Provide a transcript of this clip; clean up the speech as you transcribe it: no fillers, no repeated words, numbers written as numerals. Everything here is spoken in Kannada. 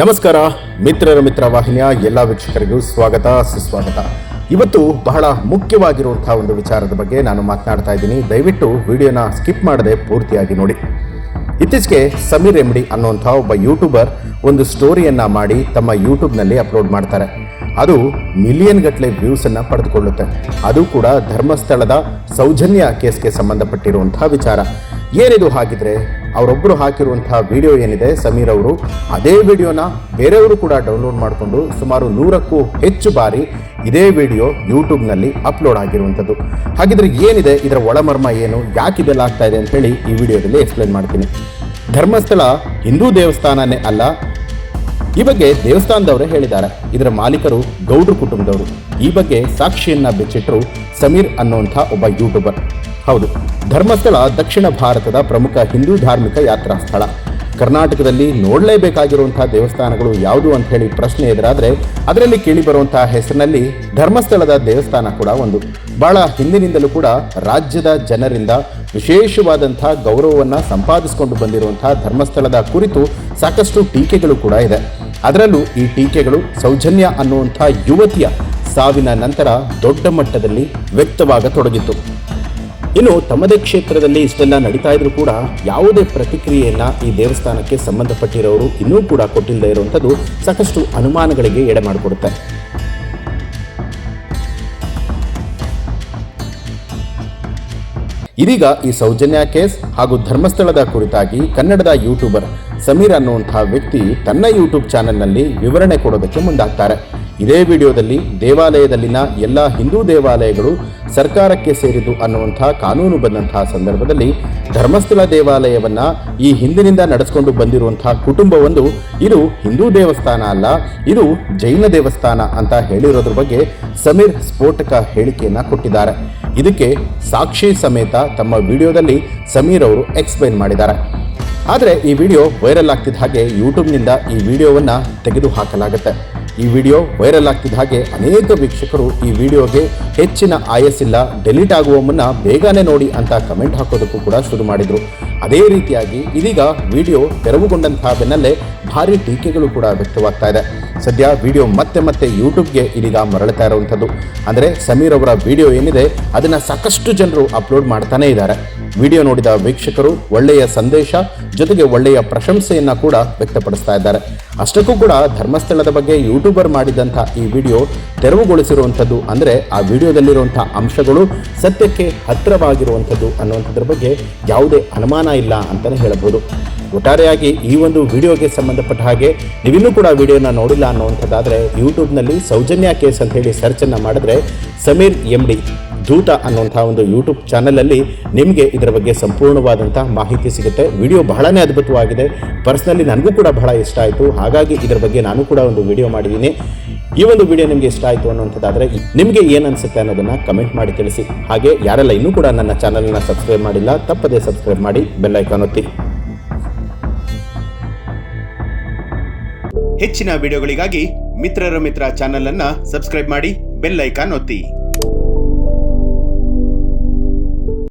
ನಮಸ್ಕಾರ ಮಿತ್ರ ವಾಹಿನಿಯ ಎಲ್ಲ ವೀಕ್ಷಕರಿಗೂ ಸ್ವಾಗತ ಸುಸ್ವಾಗತ. ಇವತ್ತು ಬಹಳ ಮುಖ್ಯವಾಗಿರುವಂತಹ ಒಂದು ವಿಚಾರದ ಬಗ್ಗೆ ನಾನು ಮಾತನಾಡ್ತಾ ಇದ್ದೀನಿ. ದಯವಿಟ್ಟು ವಿಡಿಯೋನ ಸ್ಕಿಪ್ ಮಾಡದೆ ಪೂರ್ತಿಯಾಗಿ ನೋಡಿ. ಇತ್ತೀಚೆಗೆ ಸಮೀರ್ ಎಂಡಿ ಅನ್ನುವಂಥ ಒಬ್ಬ ಯೂಟ್ಯೂಬರ್ ಒಂದು ಸ್ಟೋರಿಯನ್ನು ಮಾಡಿ ತಮ್ಮ ಯೂಟ್ಯೂಬ್ನಲ್ಲಿ ಅಪ್ಲೋಡ್ ಮಾಡ್ತಾರೆ. ಅದು ಮಿಲಿಯನ್ ಗಟ್ಟಲೆ ವ್ಯೂಸನ್ನು ಪಡೆದುಕೊಳ್ಳುತ್ತೆ. ಅದು ಕೂಡ ಧರ್ಮಸ್ಥಳದ ಸೌಜನ್ಯ ಕೇಸ್ಗೆ ಸಂಬಂಧಪಟ್ಟಿರುವಂತಹ ವಿಚಾರ. ಏನಿದು ಹಾಗಿದ್ರೆ ಅವರೊಬ್ಬರು ಹಾಕಿರುವಂತಹ ವಿಡಿಯೋ ಏನಿದೆ ಸಮೀರ್ ಅವರು, ಅದೇ ವಿಡಿಯೋನ ಬೇರೆಯವರು ಕೂಡ ಡೌನ್ಲೋಡ್ ಮಾಡಿಕೊಂಡು ಸುಮಾರು 100ಕ್ಕೂ ಹೆಚ್ಚು ಬಾರಿ ಇದೇ ವಿಡಿಯೋ ಯೂಟ್ಯೂಬ್ನಲ್ಲಿ ಅಪ್ಲೋಡ್ ಆಗಿರುವಂಥದ್ದು. ಹಾಗಿದ್ರೆ ಏನಿದೆ ಇದರ ಒಳಮರ್ಮ ಏನು, ಯಾಕೆ ಇದೆಲ್ಲ ಆಗ್ತಾ ಇದೆ ಅಂತೇಳಿ ಈ ವಿಡಿಯೋದಲ್ಲಿ ಎಕ್ಸ್ಪ್ಲೇನ್ ಮಾಡ್ತೀನಿ. ಧರ್ಮಸ್ಥಳ ಹಿಂದೂ ದೇವಸ್ಥಾನನೇ ಅಲ್ಲ, ಈ ಬಗ್ಗೆ ದೇವಸ್ಥಾನದವರೇ ಹೇಳಿದ್ದಾರೆ. ಇದರ ಮಾಲೀಕರು ಗೌಡ್ರ ಕುಟುಂಬದವರು. ಈ ಬಗ್ಗೆ ಸಾಕ್ಷಿಯನ್ನ ಬಿಚ್ಚಿಟ್ರು ಸಮೀರ್ ಅನ್ನುವಂಥ ಒಬ್ಬ ಯೂಟ್ಯೂಬರ್. ಹೌದು, ಧರ್ಮಸ್ಥಳ ದಕ್ಷಿಣ ಭಾರತದ ಪ್ರಮುಖ ಹಿಂದೂ ಧಾರ್ಮಿಕ ಯಾತ್ರಾ ಸ್ಥಳ. ಕರ್ನಾಟಕದಲ್ಲಿ ನೋಡಲೇಬೇಕಾಗಿರುವಂತಹ ದೇವಸ್ಥಾನಗಳು ಯಾವುದು ಅಂತ ಹೇಳಿ ಪ್ರಶ್ನೆ ಎದುರಾದರೆ ಅದರಲ್ಲಿ ಕೇಳಿ ಬರುವಂತಹ ಹೆಸರಿನಲ್ಲಿ ಧರ್ಮಸ್ಥಳದ ದೇವಸ್ಥಾನ ಕೂಡ ಒಂದು. ಬಹಳ ಹಿಂದಿನಿಂದಲೂ ಕೂಡ ರಾಜ್ಯದ ಜನರಿಂದ ವಿಶೇಷವಾದಂಥ ಗೌರವವನ್ನು ಸಂಪಾದಿಸಿಕೊಂಡು ಬಂದಿರುವಂತಹ ಧರ್ಮಸ್ಥಳದ ಕುರಿತು ಸಾಕಷ್ಟು ಟೀಕೆಗಳು ಕೂಡ ಇದೆ. ಅದರಲ್ಲೂ ಈ ಟೀಕೆಗಳು ಸೌಜನ್ಯ ಅನ್ನುವಂಥ ಯುವತಿಯ ಸಾವಿನ ನಂತರ ದೊಡ್ಡ ಮಟ್ಟದಲ್ಲಿ ವ್ಯಕ್ತವಾಗತೊಡಗಿತ್ತು. ಇನ್ನು ತಮ್ಮದೇ ಕ್ಷೇತ್ರದಲ್ಲಿ ಇಷ್ಟೆಲ್ಲ ನಡೀತಾ ಇದ್ರೂ ಕೂಡ ಯಾವುದೇ ಪ್ರತಿಕ್ರಿಯೆಯನ್ನ ಈ ದೇವಸ್ಥಾನಕ್ಕೆ ಸಂಬಂಧಪಟ್ಟಿರೋರು ಇನ್ನೂ ಕೂಡ ಕೊಟ್ಟಿಲ್ಲದೆ ಇರುವಂಥದ್ದು ಸಾಕಷ್ಟು ಅನುಮಾನಗಳಿಗೆ ಎಡೆ ಮಾಡಿಕೊಡುತ್ತೆ. ಇದೀಗ ಈ ಸೌಜನ್ಯ ಕೇಸ್ ಹಾಗೂ ಧರ್ಮಸ್ಥಳದ ಕುರಿತಾಗಿ ಕನ್ನಡದ ಯೂಟ್ಯೂಬರ್ ಸಮೀರ್ ಅನ್ನುವಂತಹ ವ್ಯಕ್ತಿ ತನ್ನ ಯೂಟ್ಯೂಬ್ ಚಾನೆಲ್ನಲ್ಲಿ ವಿವರಣೆ ಕೊಡೋದಕ್ಕೆ ಮುಂದಾಗ್ತಾರೆ. ಇದೇ ವಿಡಿಯೋದಲ್ಲಿ ದೇವಾಲಯದಲ್ಲಿನ ಎಲ್ಲ ಹಿಂದೂ ದೇವಾಲಯಗಳು ಸರ್ಕಾರಕ್ಕೆ ಸೇರಿದು ಅನ್ನುವಂಥ ಕಾನೂನು ಬಂದಂತಹ ಸಂದರ್ಭದಲ್ಲಿ ಧರ್ಮಸ್ಥಳ ದೇವಾಲಯವನ್ನ ಈ ಹಿಂದಿನಿಂದ ನಡೆಸಿಕೊಂಡು ಬಂದಿರುವಂತಹ ಕುಟುಂಬವೊಂದು ಇದು ಹಿಂದೂ ದೇವಸ್ಥಾನ ಅಲ್ಲ, ಇದು ಜೈನ ದೇವಸ್ಥಾನ ಅಂತ ಹೇಳಿರೋದ್ರ ಬಗ್ಗೆ ಸಮೀರ್ ಸ್ಫೋಟಕ ಹೇಳಿಕೆಯನ್ನ ಕೊಟ್ಟಿದ್ದಾರೆ. ಇದಕ್ಕೆ ಸಾಕ್ಷಿ ಸಮೇತ ತಮ್ಮ ವಿಡಿಯೋದಲ್ಲಿ ಸಮೀರ್ ಅವರು ಎಕ್ಸ್ಪ್ಲೈನ್ ಮಾಡಿದ್ದಾರೆ. ಆದರೆ ಈ ವಿಡಿಯೋ ವೈರಲ್ ಆಗ್ತಿದ್ದ ಹಾಗೆ ಯೂಟ್ಯೂಬ್ನಿಂದ ಈ ವಿಡಿಯೋವನ್ನು ತೆಗೆದು ಹಾಕಲಾಗುತ್ತೆ. ಈ ವಿಡಿಯೋ ವೈರಲ್ ಆಗ್ತಿದ್ದ ಹಾಗೆ ಅನೇಕ ವೀಕ್ಷಕರು ಈ ವಿಡಿಯೋಗೆ ಹೆಚ್ಚಿನ ಆಯಸ್ಸಿಲ್ಲ, ಡೆಲೀಟ್ ಆಗುವ ಮುನ್ನ ಬೇಗನೆ ನೋಡಿ ಅಂತ ಕಮೆಂಟ್ ಹಾಕೋದಕ್ಕೂ ಕೂಡ ಶುರು ಮಾಡಿದರು. ಅದೇ ರೀತಿಯಾಗಿ ಇದೀಗ ವಿಡಿಯೋ ತೆರವುಗೊಂಡಂತಹ ಬೆನ್ನಲ್ಲೇ ಭಾರಿ ಟೀಕೆಗಳು ಕೂಡ ವ್ಯಕ್ತವಾಗ್ತಾ ಇದೆ. ಸದ್ಯ ವಿಡಿಯೋ ಮತ್ತೆ ಯೂಟ್ಯೂಬ್ಗೆ ಇದೀಗ ಮರಳುತ್ತಾ ಇರುವಂಥದ್ದು. ಅಂದರೆ ಸಮೀರ್ ಅವರ ವಿಡಿಯೋ ಏನಿದೆ ಅದನ್ನು ಸಾಕಷ್ಟು ಜನರು ಅಪ್ಲೋಡ್ ಮಾಡ್ತಾನೇ ಇದ್ದಾರೆ. ವಿಡಿಯೋ ನೋಡಿದ ವೀಕ್ಷಕರು ಒಳ್ಳೆಯ ಸಂದೇಶ ಜೊತೆಗೆ ಒಳ್ಳೆಯ ಪ್ರಶಂಸೆಯನ್ನ ಕೂಡ ವ್ಯಕ್ತಪಡಿಸ್ತಾ ಇದ್ದಾರೆ. ಅಷ್ಟಕ್ಕೂ ಕೂಡ ಧರ್ಮಸ್ಥಳದ ಬಗ್ಗೆ ಯೂಟ್ಯೂಬರ್ ಮಾಡಿದಂಥ ಈ ವಿಡಿಯೋ ತೆರವುಗೊಳಿಸಿರುವಂಥದ್ದು, ಅಂದರೆ ಆ ವಿಡಿಯೋದಲ್ಲಿರುವಂಥ ಅಂಶಗಳು ಸತ್ಯಕ್ಕೆ ಹತ್ತಿರವಾಗಿರುವಂಥದ್ದು ಅನ್ನುವಂಥದ್ರ ಬಗ್ಗೆ ಯಾವುದೇ ಅನುಮಾನ ಇಲ್ಲ ಅಂತಲೇ ಹೇಳಬಹುದು. ಒಟ್ಟಾರೆಯಾಗಿ ಈ ಒಂದು ವಿಡಿಯೋಗೆ ಸಂಬಂಧಪಟ್ಟ ಹಾಗೆ ನೀವಿನ್ನೂ ಕೂಡ ವಿಡಿಯೋನ ನೋಡಿಲ್ಲ ಅನ್ನುವಂಥದ್ದಾದರೆ ಯೂಟ್ಯೂಬ್ನಲ್ಲಿ ಸೌಜನ್ಯ ಕೇಸ್ ಅಂತ ಹೇಳಿ ಸರ್ಚನ್ನು ಮಾಡಿದ್ರೆ ಸಮೀರ್ ಎಂಡಿ ದೂತ ಅನ್ನುವಂಥ ಒಂದು ಯೂಟ್ಯೂಬ್ ಚಾನಲಲ್ಲಿ ನಿಮಗೆ ಇದರ ಬಗ್ಗೆ ಸಂಪೂರ್ಣವಾದಂಥ ಮಾಹಿತಿ ಸಿಗುತ್ತೆ. ವಿಡಿಯೋ ಬಹಳನೇ ಅದ್ಭುತವಾಗಿದೆ. ಪರ್ಸ್ನಲಿ ನನಗೂ ಕೂಡ ಬಹಳ ಇಷ್ಟ ಆಯಿತು. ಹಾಗಾಗಿ ಇದರ ಬಗ್ಗೆ ನಾನು ಕೂಡ ಒಂದು ವಿಡಿಯೋ ಮಾಡಿದ್ದೀನಿ. ಈ ಒಂದು ವಿಡಿಯೋ ನಿಮಗೆ ಇಷ್ಟ ಆಯಿತು ಅನ್ನುವಂಥದ್ದಾದರೆ ನಿಮಗೆ ಏನು ಅನಿಸುತ್ತೆ ಅನ್ನೋದನ್ನು ಕಮೆಂಟ್ ಮಾಡಿ ತಿಳಿಸಿ. ಹಾಗೆ ಯಾರೆಲ್ಲ ಇನ್ನೂ ಕೂಡ ನನ್ನ ಚಾನಲನ್ನು ಸಬ್ಸ್ಕ್ರೈಬ್ ಮಾಡಿಲ್ಲ ತಪ್ಪದೇ ಸಬ್ಸ್ಕ್ರೈಬ್ ಮಾಡಿ, ಬೆಲ್ ಐಕಾನ್ ಒತ್ತಿ. ಹೆಚ್ಚಿನ ವಿಡಿಯೋಗಳಿಗಾಗಿ ಮಿತ್ರರ ಚಾನಲ್ ಅನ್ನು ಸಬ್ಸ್ಕ್ರೈಬ್ ಮಾಡಿ, ಬೆಲ್ ಐಕಾನ್ ಒತ್ತಿ.